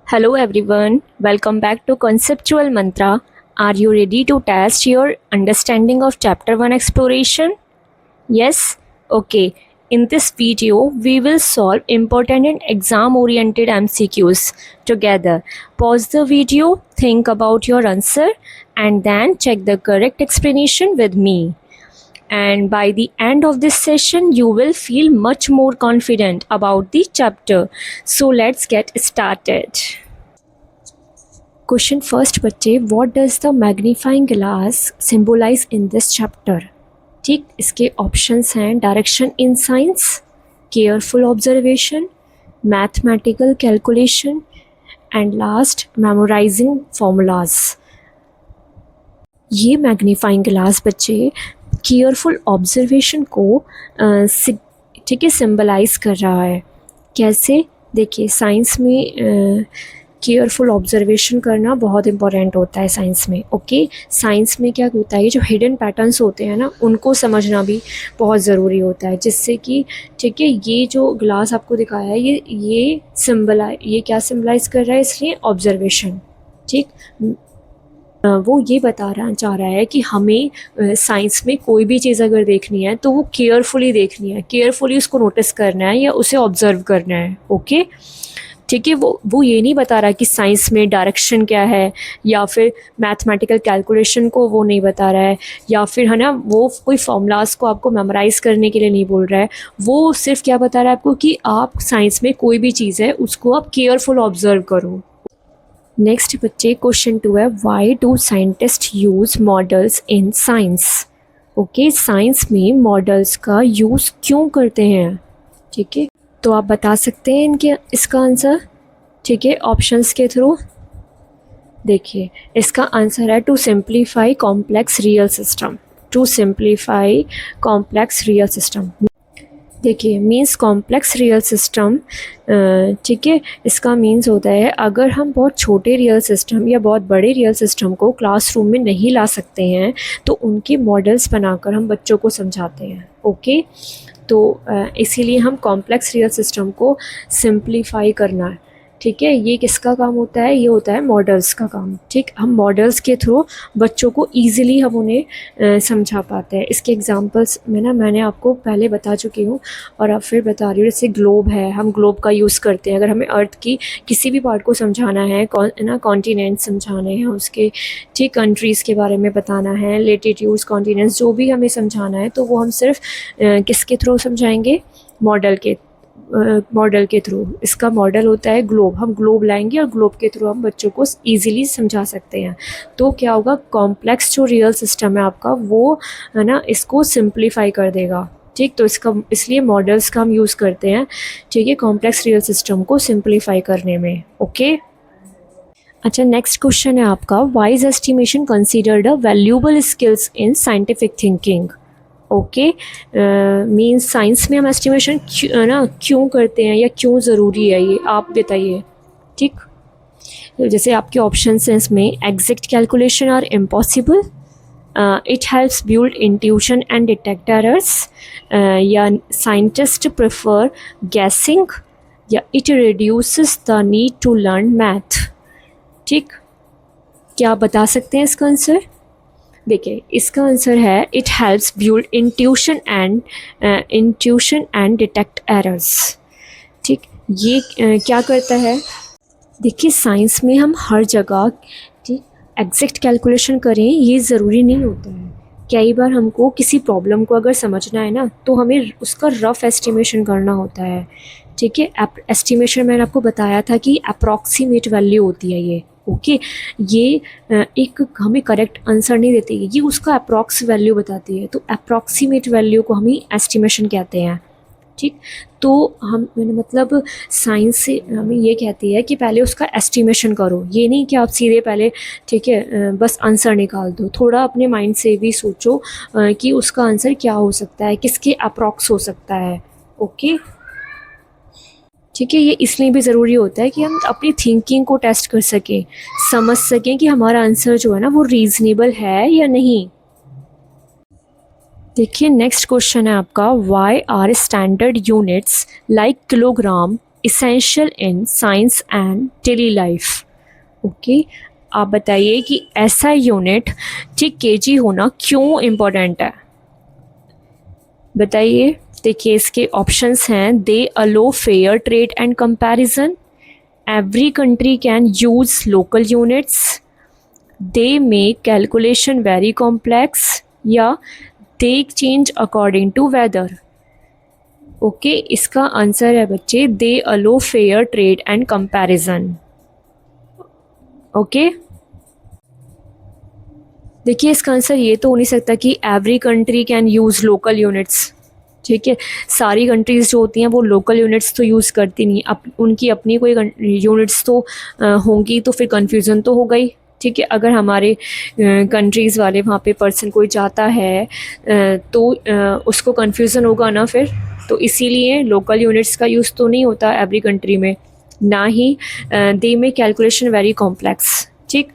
Hello everyone, welcome back to Conceptual Mantra. Are you ready to test your understanding of Chapter 1 exploration? Yes? Okay. In this video, we will solve important and exam oriented MCQs together. Pause the video, think about your answer, and then check the correct explanation with me. And by the end of this session, you will feel much more confident about the chapter. So let's get started. Question first बच्चे, what does the magnifying glass symbolize in this chapter? ठीक, इसके options हैं direction in science, careful observation, mathematical calculation and last memorising formulas. ये magnifying glass बच्चे careful observation को ठीक है symbolize कर रहा है. कैसे? देखिए, साइंस में केयरफुल ऑब्जर्वेशन करना बहुत इंपॉर्टेंट होता है साइंस में. ओके, साइंस में क्या होता है, जो हिडन पैटर्न्स होते हैं ना, उनको समझना भी बहुत ज़रूरी होता है, जिससे कि ठीक है ये जो ग्लास आपको दिखाया है ये क्या सिंबलाइज कर रहा है, इसलिए ऑब्जर्वेशन. ठीक, वो ये चाह रहा है कि हमें साइंस में कोई भी चीज़ अगर देखनी है तो वो केयरफुली देखनी है, केयरफुली उसको नोटिस करना है या उसे ऑब्जर्व करना है. ओके, ठीक है, वो ये नहीं बता रहा कि साइंस में डायरेक्शन क्या है, या फिर मैथमेटिकल कैलकुलेशन को वो नहीं बता रहा है, या फिर है ना वो कोई फॉर्मूलाज को आपको मेमोराइज़ करने के लिए नहीं बोल रहा है. वो सिर्फ क्या बता रहा है आपको कि आप साइंस में कोई भी चीज़ है उसको आप केयरफुल ऑब्जर्व करो. नेक्स्ट बच्चे, क्वेश्चन 2 है, why do scientist use models in science? Okay, science में मॉडल्स का यूज़ क्यों करते हैं? ठीक है, तो आप बता सकते हैं इसका आंसर. ठीक है, ऑप्शंस के थ्रू. देखिए, इसका आंसर है to simplify complex real system. To simplify complex real system. देखिए, मीन्स कॉम्प्लेक्स रियल सिस्टम. ठीक है, इसका मीन्स होता है अगर हम बहुत छोटे रियल सिस्टम या बहुत बड़े रियल सिस्टम को क्लासरूम में नहीं ला सकते हैं तो उनके मॉडल्स बनाकर हम बच्चों को समझाते हैं. ओके, तो इसीलिए हम कॉम्प्लेक्स रियल सिस्टम को सिंप्लीफाई करना है. ठीक है, ये किसका काम होता है? ये होता है मॉडल्स का काम. ठीक, हम मॉडल्स के थ्रू बच्चों को ईजिली हम उन्हें समझा पाते हैं. इसके एग्जांपल्स में ना मैंने आपको पहले बता चुकी हूँ और अब फिर बता रही हूँ. जैसे ग्लोब है, हम ग्लोब का यूज़ करते हैं अगर हमें अर्थ की किसी भी पार्ट को समझाना है, कॉन्टिनेंट समझाने हैं उसके, ठीक, कंट्रीज़ के बारे में बताना है, लेटीट्यूड्स, कॉन्टिनेंट्स, जो भी हमें समझाना है तो वो हम सिर्फ किसके थ्रू समझाएंगे? मॉडल के थ्रू. इसका मॉडल होता है ग्लोब. हम ग्लोब लाएंगे और ग्लोब के थ्रू हम बच्चों को ईजिली समझा सकते हैं. तो क्या होगा, कॉम्प्लेक्स जो रियल सिस्टम है आपका वो है ना इसको सिंप्लीफाई कर देगा. ठीक, तो इसलिए मॉडल्स का हम यूज़ करते हैं. ठीक है, कॉम्प्लेक्स रियल सिस्टम को सिंप्लीफाई करने में. ओके, अच्छा, नेक्स्ट क्वेश्चन है आपका, why is estimation considered a valuable skills in scientific thinking? Okay, means science में हम एस्टिमेशन क्यों करते हैं या क्यों ज़रूरी है, ये आप बताइए. ठीक, तो जैसे आपके ऑप्शन हैं इसमें, exact calculation are impossible, it helps build intuition and detect errors, या साइंटिस्ट प्रेफर गैसिंग, या it reduces the need to learn math. ठीक, क्या आप बता सकते हैं इसका आंसर? देखिए, इसका आंसर है it helps build intuition and detect errors. ठीक, ये क्या करता है? देखिए, साइंस में हम हर जगह ठीक एग्जैक्ट कैलकुलेशन करें ये ज़रूरी नहीं होता है. कई बार हमको किसी प्रॉब्लम को अगर समझना है ना तो हमें उसका रफ़ एस्टिमेशन करना होता है. ठीक है, एस्टिमेशन मैंने आपको बताया था कि अप्रॉक्सीमेट वैल्यू होती है ये. ओके, ये एक हमें करेक्ट आंसर नहीं देती, ये उसका अप्रॉक्स वैल्यू बताती है. तो अप्रॉक्सीमेट वैल्यू को हम ही एस्टिमेशन कहते हैं. ठीक, तो मैंने मतलब साइंस से हमें ये कहती है कि पहले उसका एस्टिमेशन करो, ये नहीं कि आप सीधे पहले ठीक है बस आंसर निकाल दो. थोड़ा अपने माइंड से भी सोचो कि उसका आंसर क्या हो सकता है, किसके अप्रॉक्स हो सकता है. ओके, ठीक है, ये इसलिए भी ज़रूरी होता है कि हम अपनी थिंकिंग को टेस्ट कर सकें, समझ सकें कि हमारा आंसर जो है ना वो रीज़नेबल है या नहीं. देखिए, नेक्स्ट क्वेश्चन है आपका, why are standard units like kilogram, essential in science and daily life. Okay, आप बताइए कि ऐसा यूनिट ठीक केजी होना क्यों इम्पोर्टेंट है, बताइए। देखिए इसके ऑप्शंस हैं, they allow fair trade and comparison, every country can use local units, they make calculation very complex, या they change according to weather. Okay, इसका आंसर है बच्चे they allow fair trade and comparison. Okay, देखिए इसका answer ये तो हो नहीं सकता कि every country can use local units, ठीक है। सारी कंट्रीज़ जो होती हैं वो लोकल यूनिट्स तो यूज़ करती नहीं, उनकी अपनी कोई यूनिट्स तो होंगी, तो फिर कन्फ्यूज़न तो हो गई, ठीक है। अगर हमारे कंट्रीज़ वाले वहाँ पे पर्सन कोई जाता है तो उसको कन्फ्यूज़न होगा ना फिर, तो इसीलिए लोकल यूनिट्स का यूज़ तो नहीं होता एवरी कंट्री में, ना ही दे में कैलकुलेशन वेरी कॉम्प्लेक्स, ठीक।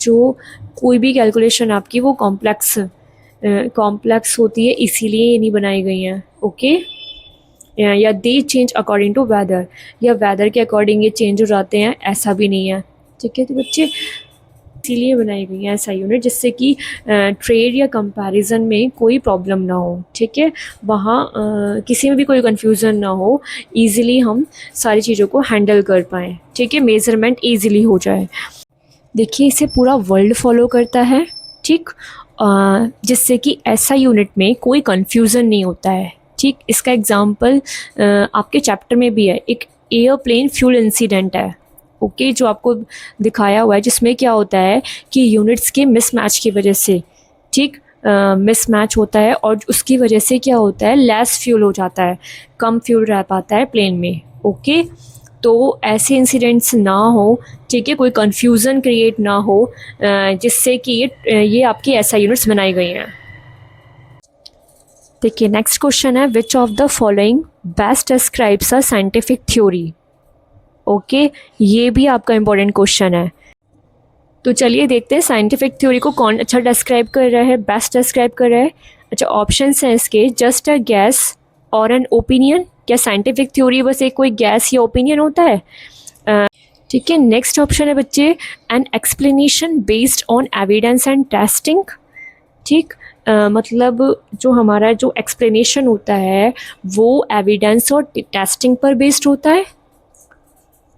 जो कोई भी कैलकुलेशन आपकी वो कॉम्प्लेक्स होती है, इसीलिए ये नहीं बनाई गई हैं। ओके, या they change according to weather, या वेदर के अकॉर्डिंग ये चेंज हो जाते हैं, ऐसा भी नहीं है, ठीक है। तो बच्चे इसीलिए बनाई गई हैं ऐसा यूनिट, जिससे कि ट्रेड या कंपैरिजन में कोई प्रॉब्लम ना हो, ठीक है। वहाँ किसी में भी कोई कन्फ्यूज़न ना हो, ईज़िली हम सारी चीज़ों को हैंडल कर पाएँ, ठीक है, मेज़रमेंट ईज़िली हो जाए। देखिए इसे पूरा वर्ल्ड फॉलो करता है, ठीक, जिससे कि ऐसा यूनिट में कोई कन्फ्यूज़न नहीं होता है, ठीक। इसका एग्जांपल आपके चैप्टर में भी है, एक एयरप्लेन फ्यूल इंसिडेंट है, ओके, जो आपको दिखाया हुआ है, जिसमें क्या होता है कि यूनिट्स के मिसमैच की वजह से, ठीक, मिसमैच होता है और उसकी वजह से क्या होता है, लेस फ्यूल हो जाता है, कम फ्यूल रह पाता है प्लेन में। ओके, तो ऐसे इंसिडेंट्स ना हो, ठीक है, कोई कन्फ्यूज़न क्रिएट ना हो, जिससे कि ये आपकी ऐसा यूनिट्स बनाई गई हैं। देखिए नेक्स्ट क्वेश्चन है, which of the following best describes a scientific theory. Okay, ये भी आपका इंपॉर्टेंट क्वेश्चन है। तो चलिए देखते हैं साइंटिफिक थ्योरी को कौन अच्छा डिस्क्राइब कर रहा है, बेस्ट डिस्क्राइब कर रहा है। अच्छा, ऑप्शंस हैं इसके, जस्ट अ गैस और एन ओपिनियन। क्या साइंटिफिक थ्योरी बस एक कोई गैस या ओपिनियन होता है, ठीक है। नेक्स्ट ऑप्शन है बच्चे, an explanation based on evidence and testing, ठीक, मतलब जो हमारा जो एक्सप्लेनेशन होता है वो एविडेंस और टेस्टिंग पर बेस्ड होता है।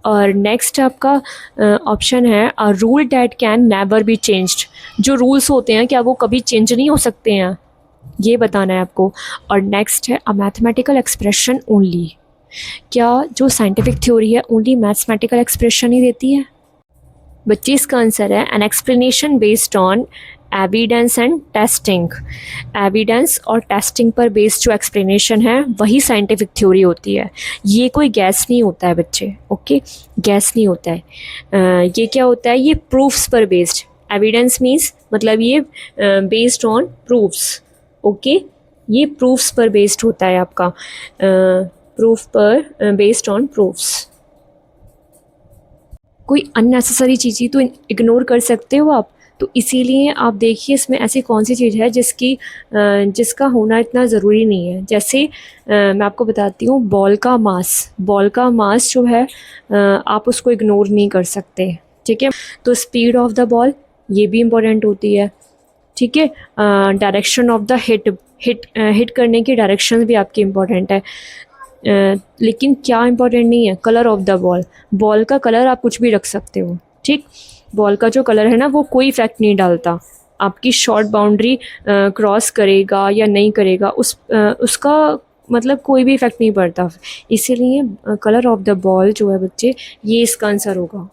और नेक्स्ट आपका ऑप्शन है, a rule that can never be changed. जो रूल्स होते हैं क्या वो कभी चेंज नहीं हो सकते हैं, ये बताना है आपको। और नेक्स्ट है, अ मैथमेटिकल एक्सप्रेशन ओनली। क्या जो साइंटिफिक थ्योरी है ओनली मैथमेटिकल एक्सप्रेशन ही देती है, बच्चे इसका आंसर है an explanation based on evidence and testing. Evidence और टेस्टिंग पर बेस्ड जो एक्सप्लेनेशन है वही साइंटिफिक थ्योरी होती है। ये कोई गैस नहीं होता है बच्चे, ओके, गैस नहीं होता है। ये क्या होता है, ये प्रूफ्स पर बेस्ड। एविडेंस मीन्स मतलब ये बेस्ड ऑन प्रूफ्स, ओके, ये प्रूफ्स पर बेस्ड होता है आपका, प्रूफ पर बेस्ड ऑन प्रूफ्स। कोई अननेसेसरी चीज़ ही तो इग्नोर कर सकते हो आप, तो इसीलिए आप देखिए इसमें ऐसी कौन सी चीज़ है जिसका होना इतना ज़रूरी नहीं है। जैसे मैं आपको बताती हूँ, बॉल का मास जो है आप उसको इग्नोर नहीं कर सकते, ठीक है। तो स्पीड ऑफ द बॉल ये भी इम्पोर्टेंट होती है, ठीक है। डायरेक्शन ऑफ द हिट करने की डायरेक्शन भी आपकी इम्पोर्टेंट है। लेकिन क्या इम्पोर्टेंट नहीं है, कलर ऑफ द बॉल का कलर आप कुछ भी रख सकते हो, ठीक। बॉल का जो कलर है ना वो कोई इफेक्ट नहीं डालता, आपकी शॉर्ट बाउंड्री क्रॉस करेगा या नहीं करेगा उसका मतलब कोई भी इफेक्ट नहीं पड़ता। इसीलिए कलर ऑफ द बॉल जो है बच्चे, ये इसका आंसर होगा।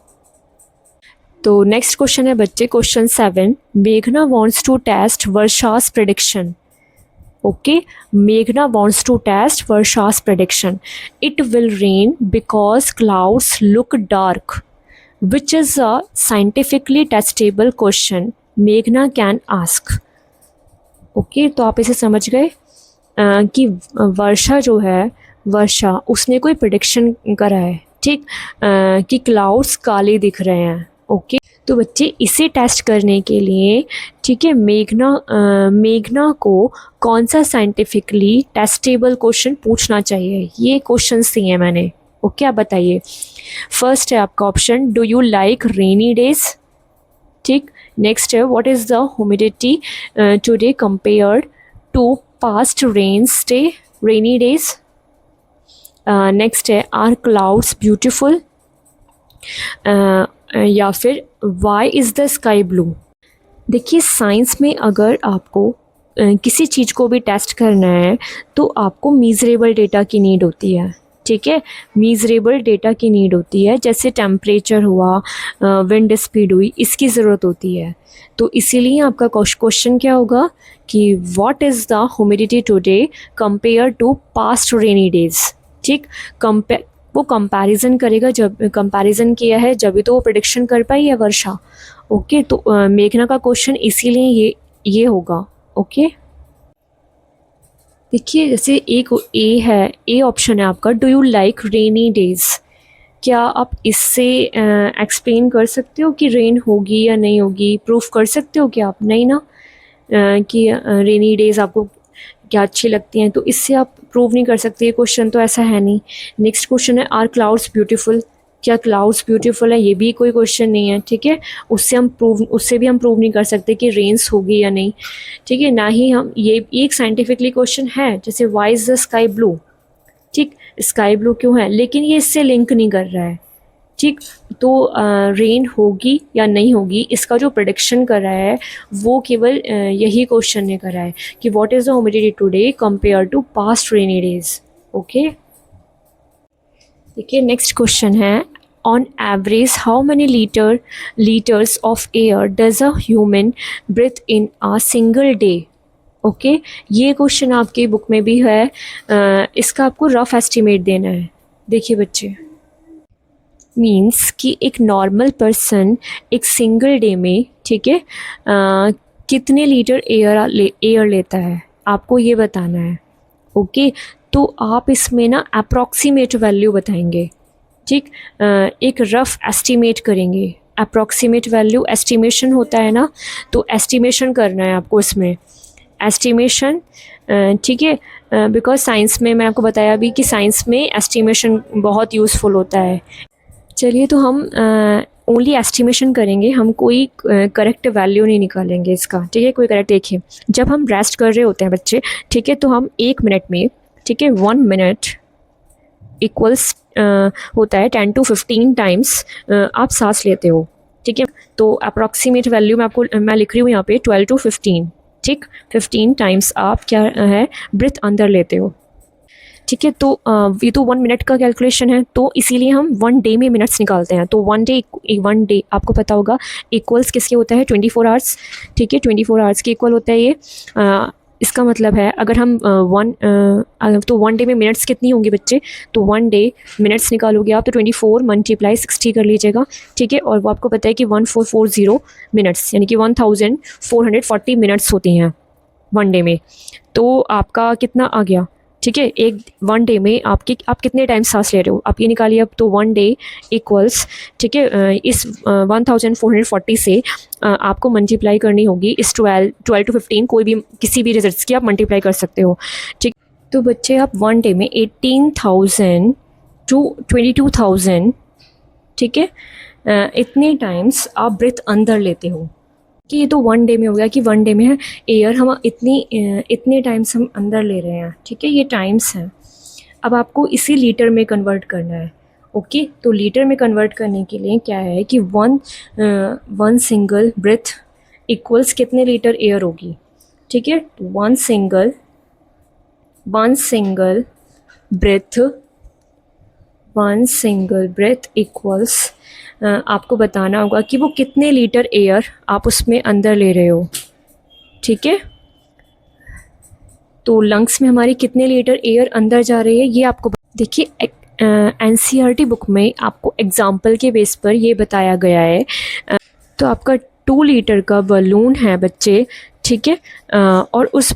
तो नेक्स्ट क्वेश्चन है बच्चे, क्वेश्चन 7, मेघना wants to test Varsha's prediction. Okay, Meghna wants to test Varsha's prediction. It will rain because clouds look dark. Which is a scientifically testable question Meghna can ask. Okay, तो आप इसे समझ गए कि वर्षा जो है, वर्षा उसने कोई प्रेडिक्शन करा है, ठीक, कि क्लाउड्स काले दिख रहे हैं। ओके, तो बच्चे इसे टेस्ट करने के लिए, ठीक है, मेघना को कौन सा साइंटिफिकली टेस्टेबल क्वेश्चन पूछना चाहिए, ये क्वेश्चन दिए हैं मैंने, ओके आप बताइए। फर्स्ट है आपका option do you like rainy days, ठीक। नेक्स्ट है what is the humidity today compared to past rainy days. Next है आर क्लाउड्स ब्यूटिफुल, या फिर why is the sky blue. देखिए साइंस में अगर आपको किसी चीज़ को भी टेस्ट करना है तो आपको मीज़रेबल डेटा की नीड होती है, ठीक है। मीज़रेबल डेटा की नीड होती है, जैसे टेम्परेचर हुआ, विंड स्पीड हुई, इसकी ज़रूरत होती है। तो इसीलिए आपका क्वेश्चन क्या होगा कि what is the humidity today compare to past rainy days, ठीक। वो कंपैरिजन करेगा, जब कंपैरिजन किया है जब भी तो वो प्रेडिक्शन कर पाई है वर्षा। ओके तो मेघना का क्वेश्चन इसीलिए ये होगा। ओके देखिए जैसे एक ए ऑप्शन है आपका do you like rainy days. क्या आप इससे एक्सप्लेन कर सकते हो कि रेन होगी या नहीं होगी, प्रूफ कर सकते हो क्या आप? नहीं ना, कि रेनी डेज आपको क्या अच्छी लगती हैं, तो इससे आप प्रूव नहीं कर सकते, ये क्वेश्चन तो ऐसा है नहीं। नेक्स्ट क्वेश्चन है आर क्लाउड्स ब्यूटीफुल, क्या क्लाउड्स ब्यूटीफुल है, ये भी कोई क्वेश्चन नहीं है, ठीक है। उससे भी हम प्रूव नहीं कर सकते कि रेन्स होगी या नहीं, ठीक है। ना ही हम ये एक साइंटिफिकली क्वेश्चन है, जैसे why is the sky blue, ठीक। स्काई ब्लू क्यों है, लेकिन ये इससे लिंक नहीं कर रहा है, ठीक। तो रेन होगी या नहीं होगी इसका जो प्रेडिक्शन कर रहा है वो केवल यही क्वेश्चन ने करा है कि what is the humidity today compare to past rainy days. Okay देखिए नेक्स्ट क्वेश्चन है on average how many litres of air does a human breathe in a single day. Okay ये क्वेश्चन आपकी book में भी है, इसका आपको rough estimate देना है। देखिए बच्चे, मीन्स कि एक नॉर्मल पर्सन एक सिंगल डे में, ठीक है, कितने लीटर एयर लेता है आपको ये बताना है। ओके तो आप इसमें ना अप्रॉक्सीमेट वैल्यू बताएंगे, ठीक। एक रफ एस्टिमेट करेंगे, अप्रॉक्सीमेट वैल्यू एस्टिमेशन होता है ना, तो एस्टिमेशन करना है आपको इसमें, एस्टिमेशन, ठीक है। बिकॉज साइंस में मैं आपको बताया भी कि साइंस में एस्टिमेशन बहुत यूज़फुल होता है। चलिए तो हम ओनली एस्टिमेशन करेंगे, हम कोई करेक्ट वैल्यू नहीं निकालेंगे इसका, ठीक है। कोई करेक्ट, देखिए जब हम रेस्ट कर रहे होते हैं बच्चे, ठीक है, तो हम 1 मिनट में, ठीक है, 1 मिनट इक्वल्स होता है 10 to 15 टाइम्स आप सांस लेते हो, ठीक है। तो अप्रॉक्सीमेट वैल्यू मैं लिख रही हूँ यहाँ पे 12 to 15, ठीक। 15 टाइम्स आप क्या है ब्रीथ अंदर लेते हो, ठीक है। तो ये तो 1 मिनट का कैलकुलेशन है, तो इसीलिए हम 1 डे में मिनट्स निकालते हैं। तो 1 डे आपको पता होगा इक्वल्स किसके होता है 24 आवर्स, ठीक है। 24 आवर्स के इक्वल होता है ये। इसका मतलब है अगर हम तो 1 डे में मिनट्स कितनी होंगी बच्चे, तो 1 डे मिनट्स निकालोगे आप तो 24 मल्टीप्लाई 60 कर लीजिएगा, ठीक है। और वो आपको पता है कि 1440 मिनट्स यानी कि 1440 मिनट्स होती हैं 1 डे में। तो आपका कितना आ गया, ठीक है। 1 डे में आप कितने टाइम सांस ले रहे हो आप ये निकालिए अब। तो 1 डे इक्वल्स, ठीक है, इस 1440 से आपको मल्टीप्लाई करनी होगी इस 12 to 15, कोई भी किसी भी रिजल्ट्स की आप मल्टीप्लाई कर सकते हो, ठीक। तो बच्चे आप 1 डे में 18,000 to 22,000, ठीक है, इतने टाइम्स आप ब्रीथ अंदर लेते हो, कि ये तो 1 डे में हो गया कि 1 डे में है एयर हम इतने टाइम्स हम अंदर ले रहे हैं, ठीक है, ये टाइम्स हैं। अब आपको इसी लीटर में कन्वर्ट करना है। ओके तो लीटर में कन्वर्ट करने के लिए क्या है कि वन सिंगल ब्रेथ इक्वल्स कितने लीटर एयर होगी, ठीक है। वन सिंगल ब्रेथ इक्वल्स, आपको बताना होगा कि वो कितने लीटर एयर आप उसमें अंदर ले रहे हो, ठीक है। तो लंग्स में हमारी कितने लीटर एयर अंदर जा रही है ये आपको देखिए एनसीईआरटी बुक में आपको एग्जाम्पल के बेस पर ये बताया गया है। तो आपका 2 लीटर का बलून है बच्चे, ठीक है, और उस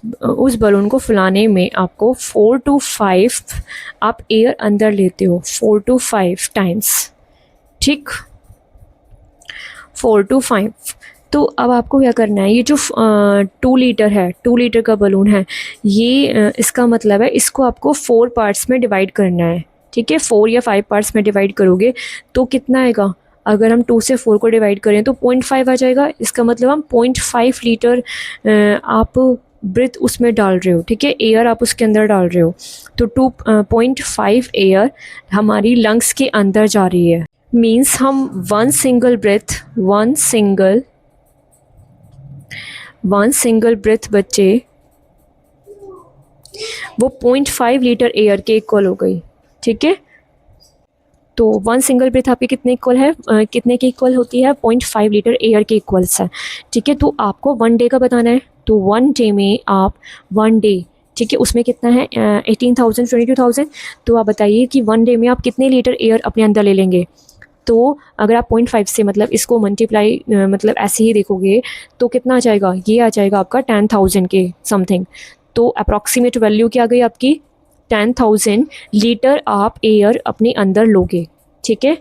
बलून को फुलाने में आपको 4 to 5 आप एयर अंदर लेते हो, 4 to 5 टाइम्स, ठीक, 4 to 5। तो अब आपको क्या करना है, ये जो 2 लीटर है, 2 लीटर का बलून है, ये इसका मतलब है इसको आपको 4 पार्ट्स में डिवाइड करना है, ठीक है, 4 या 5 पार्ट्स में डिवाइड करोगे तो कितना आएगा, अगर हम 2 से 4 को डिवाइड करें तो 0.5 आ जाएगा। इसका मतलब हम 0.5 लीटर आप ब्रीथ उसमें डाल रहे हो, ठीक है, एयर आप उसके अंदर डाल रहे हो। तो 2.5 एयर हमारी लंग्स के अंदर जा रही है। मीन्स हम वन सिंगल ब्रेथ बच्चे वो 0.5 लीटर एयर के इक्वल हो गई, ठीक है। तो वन सिंगल ब्रेथ आपके कितने इक्वल है, कितने के इक्वल होती है, 0.5 लीटर एयर के इक्वल्स है, ठीक है। तो आपको 1 डे का बताना है, तो 1 डे में आप 1 डे, ठीक है, उसमें कितना है 18,000 22,000। तो आप बताइए कि 1 डे में आप कितने लीटर एयर अपने अंदर ले लेंगे। तो अगर आप 0.5 से मतलब इसको मल्टीप्लाई मतलब ऐसे ही देखोगे तो कितना आ जाएगा, ये आ जाएगा आपका 10,000 के समथिंग। तो अप्रॉक्सीमेट वैल्यू क्या आ गई आपकी, 10,000 लीटर आप एयर अपने अंदर लोगे, ठीक है।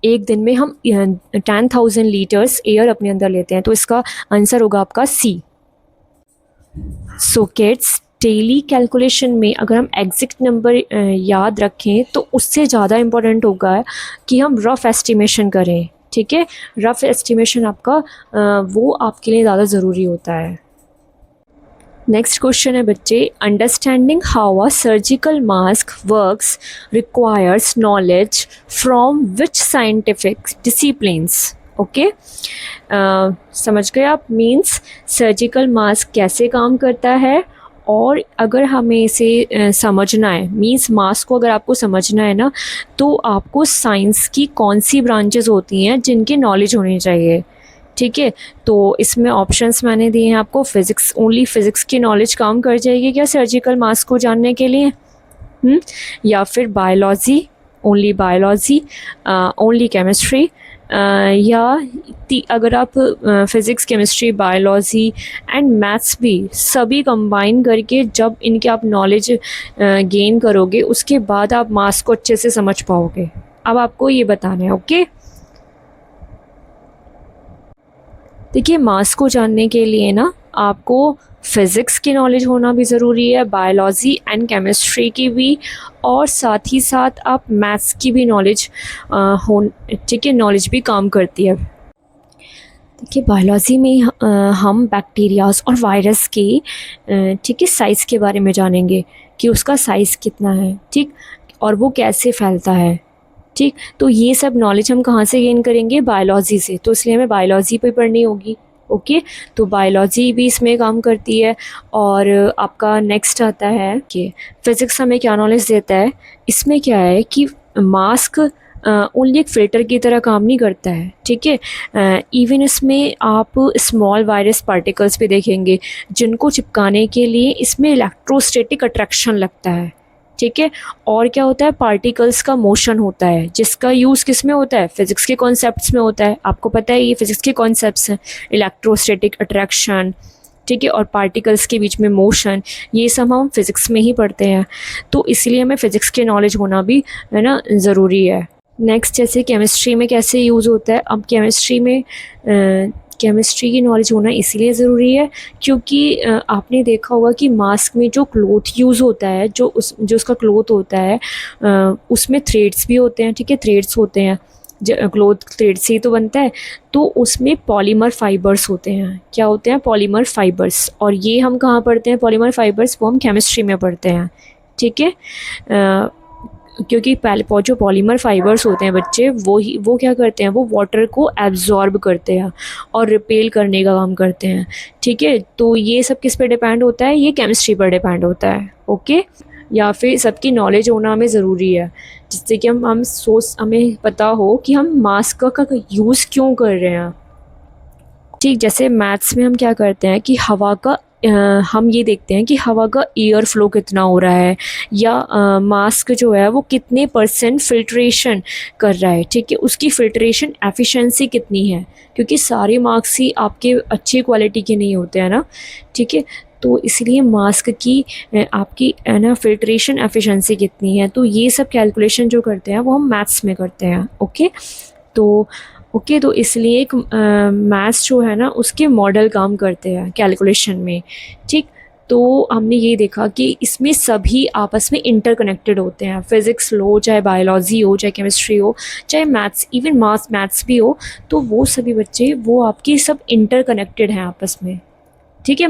एक दिन में हम 10,000 लीटर्स एयर अपने अंदर लेते हैं, तो इसका आंसर होगा आपका सी। सो किड्स, डेली कैलकुलेशन में अगर हम एग्जैक्ट नंबर याद रखें तो उससे ज़्यादा इम्पोर्टेंट होगा कि हम रफ़ एस्टिमेशन करें, ठीक है। रफ़ एस्टिमेशन आपका वो आपके लिए ज़्यादा ज़रूरी होता है। नेक्स्ट क्वेश्चन है बच्चे, understanding how a surgical mask works requires knowledge from which scientific disciplines. Okay, समझ गए आप। मीन्स सर्जिकल मास्क कैसे काम करता है, और अगर हमें इसे समझना है, मीन्स मास्क को अगर आपको समझना है ना, तो आपको साइंस की कौन सी ब्रांचेस होती हैं जिनकी नॉलेज होनी चाहिए, ठीक है। तो इसमें ऑप्शंस मैंने दिए हैं आपको। फिज़िक्स, ओनली फिज़िक्स की नॉलेज काम कर जाएगी क्या सर्जिकल मास्क को जानने के लिए, या फिर biology, only biology, only chemistry, या अगर आप physics chemistry biology and maths भी सभी कंबाइन करके जब इनके आप नॉलेज गेन करोगे उसके बाद आप मास को अच्छे से समझ पाओगे। अब आपको ये बताना है, ओके। देखिए, मास को जानने के लिए ना आपको फिज़िक्स की नॉलेज होना भी ज़रूरी है, बायोलॉजी एंड केमिस्ट्री की भी, और साथ ही साथ आप मैथ्स की भी नॉलेज हो, ठीक है, नॉलेज भी काम करती है। देखिए, बायोलॉजी में हम बैक्टीरियाज और वायरस के ठीक है साइज़ के बारे में जानेंगे कि उसका साइज़ कितना है, ठीक, और वो कैसे फैलता है, ठीक। तो ये सब नॉलेज हम कहाँ से गेन करेंगे, बायोलॉजी से। तो इसलिए हमें बायोलॉजी पे पढ़नी होगी, ओके। तो बायोलॉजी भी इसमें काम करती है। और आपका नेक्स्ट आता है कि फ़िज़िक्स हमें क्या नॉलेज देता है। इसमें क्या है कि मास्क ओनली एक फ़िल्टर की तरह काम नहीं करता है, ठीक है। इवन इसमें आप स्मॉल वायरस पार्टिकल्स भी देखेंगे जिनको चिपकाने के लिए इसमें इलेक्ट्रोस्टैटिक अट्रैक्शन लगता है, ठीक है। और क्या होता है, पार्टिकल्स का मोशन होता है, जिसका यूज़ किस में होता है, फिज़िक्स के कॉन्सेप्ट्स में होता है। आपको पता है ये फिज़िक्स के कॉन्सेप्ट्स हैं, इलेक्ट्रोस्टैटिक अट्रैक्शन, ठीक है, और पार्टिकल्स के बीच में मोशन, ये सब हम फिज़िक्स में ही पढ़ते हैं। तो इसलिए हमें फ़िज़िक्स की नॉलेज होना भी है ना ज़रूरी है। नेक्स्ट, जैसे केमिस्ट्री में कैसे यूज़ होता है। अब केमिस्ट्री में केमिस्ट्री की नॉलेज होना इसलिए ज़रूरी है क्योंकि आपने देखा होगा कि मास्क में जो क्लॉथ यूज़ होता है, जो उसका क्लॉथ होता है उसमें थ्रेड्स भी होते हैं, ठीक है, थ्रेड्स होते हैं, क्लॉथ थ्रेड से ही तो बनता है। तो उसमें पॉलीमर फाइबर्स होते हैं। क्या होते हैं, पॉलीमर फाइबर्स। और ये हम कहाँ पढ़ते हैं, पॉलीमर फाइबर्स वो हम केमिस्ट्री में पढ़ते हैं, ठीक है। क्योंकि पहले जो पॉलीमर फाइबर्स होते हैं बच्चे, वो क्या करते हैं, वो वाटर को एब्जॉर्ब करते हैं और रिपेल करने का काम करते हैं, ठीक है। तो ये सब किस पे डिपेंड होता है, ये केमिस्ट्री पर डिपेंड होता है, ओके। या फिर सबकी नॉलेज होना हमें ज़रूरी है, जिससे कि हमें पता हो कि हम मास्क का यूज़ क्यों कर रहे हैं, ठीक। जैसे मैथ्स में हम क्या करते हैं कि हवा का हम ये देखते हैं कि हवा का एयर फ्लो कितना हो रहा है, या मास्क जो है वो कितने % फ़िल्ट्रेशन कर रहा है, ठीक है, उसकी फ़िल्ट्रेशन एफिशिएंसी कितनी है, क्योंकि सारे मास्क ही आपके अच्छी क्वालिटी के नहीं होते हैं ना, ठीक है। तो इसलिए मास्क की आपकी है ना फ़िल्ट्रेशन एफिशिएंसी कितनी है। तो ये सब कैलकुलेशन जो करते हैं वो हम मैथ्स में करते हैं, ओके। तो इसलिए एक मैथ्स जो है ना उसके मॉडल काम करते हैं कैलकुलेशन में, ठीक। तो हमने ये देखा कि इसमें सभी आपस में इंटरकनेक्टेड होते हैं, फिज़िक्स लो, चाहे बायोलॉजी हो, चाहे केमिस्ट्री हो, चाहे मैथ्स, इवन मैथ्स भी हो, तो वो सभी बच्चे वो आपके सब इंटरकनेक्टेड हैं आपस में, ठीक है।